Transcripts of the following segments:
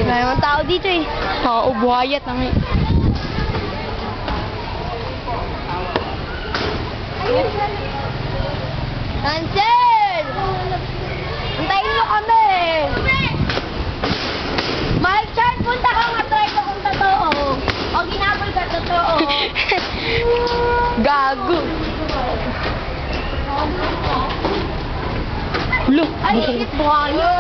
Wala naman tao dito eh. Oo, buhayat na nga. Cancel! Antayin mo kami! Mike Chan, punta ka nga try ko kung totoo. O ginabol ka totoo. Gago. Lo, Ay, ikit buhayo.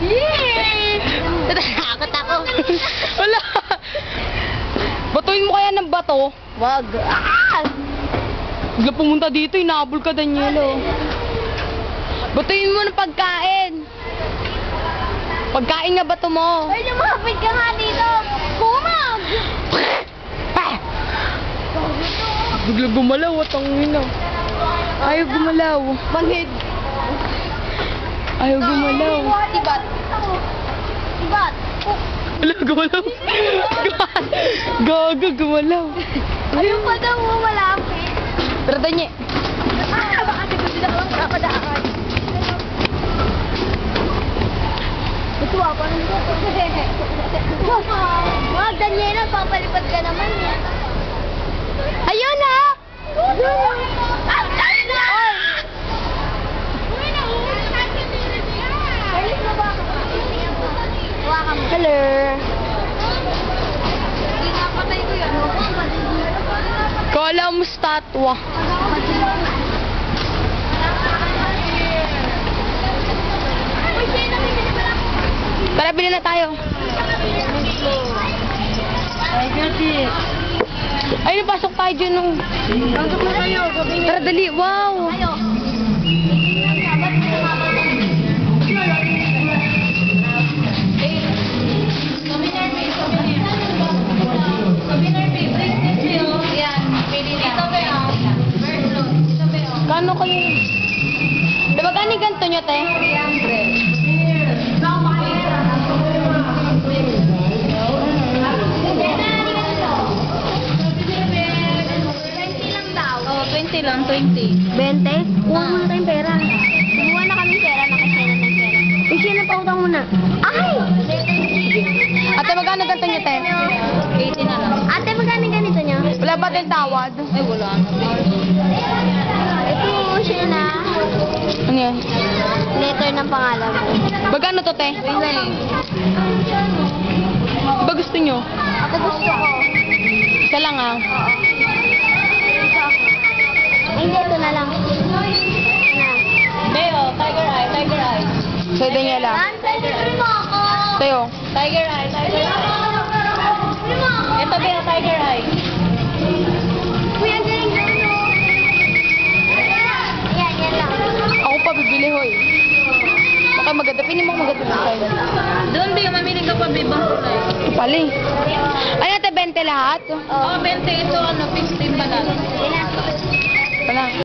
Yee! Natakot ako. Wala. Batuin mo kaya ng bato. Wag. Ah! Bigla pumunta dito, inaabol ka, Danielo. Batuin mo ng pagkain. Pagkain nga bato mo. Ay, lumapit ka nga dito. Kumag! Bigla gumalaw at ang ina. Ayaw gumalaw. Manhid. Ayaw gumalaw. Tibat. Tibat. Wala, gumalaw. Gago, gumalaw. Ayun pa daw mo malapit. Pero Danye. Ah, baka siguro sila lang kapadaan. Ito ako nang wag, Daniela, papalipad ka naman yan. Ayun na! Hello. Kala mo statwa. Tara, bilhin na tayo. Ay, napasok tayo dyan nung... Pasok na kayo. Tara, dali. Wow. Ayo. Kano kayo? Diba gani ganito nyo, te? Oh, 20 lang, 20. 20? Kuha muna tayong pera. Kumuha na kami pera, nakasena ng pera. Isya na pautang muna. Ay! Ate, magkano ganito nyo, te? 80 na lang. Ate, magkano ganito niya? Wala ba tayong tawad? Ay, wala. Ito, siya na. Ano yan? Letter ng pangalan mo. Magkano to, te? Ba gusto nyo? Ate, gusto ko. Isa lang, ah. Ay, hindi, ito na lang. Beo, tiger eye, tiger eye. Sa Daniela. Tiger mo ako. Tayo. Tiger eye, tiger eye. Ito Beo, tiger eye. Kuya, galing na, no? Yan lang. Ako pa bibili, hoy. Baka maganda. Pinin mo maganda design. Doon Beo, mamili ka pa Beo, bang kulay. Ito pala eh. Ay, ate, 20 lahat? Oh, 20 ito, 15 pa lang. Yan na. Pala.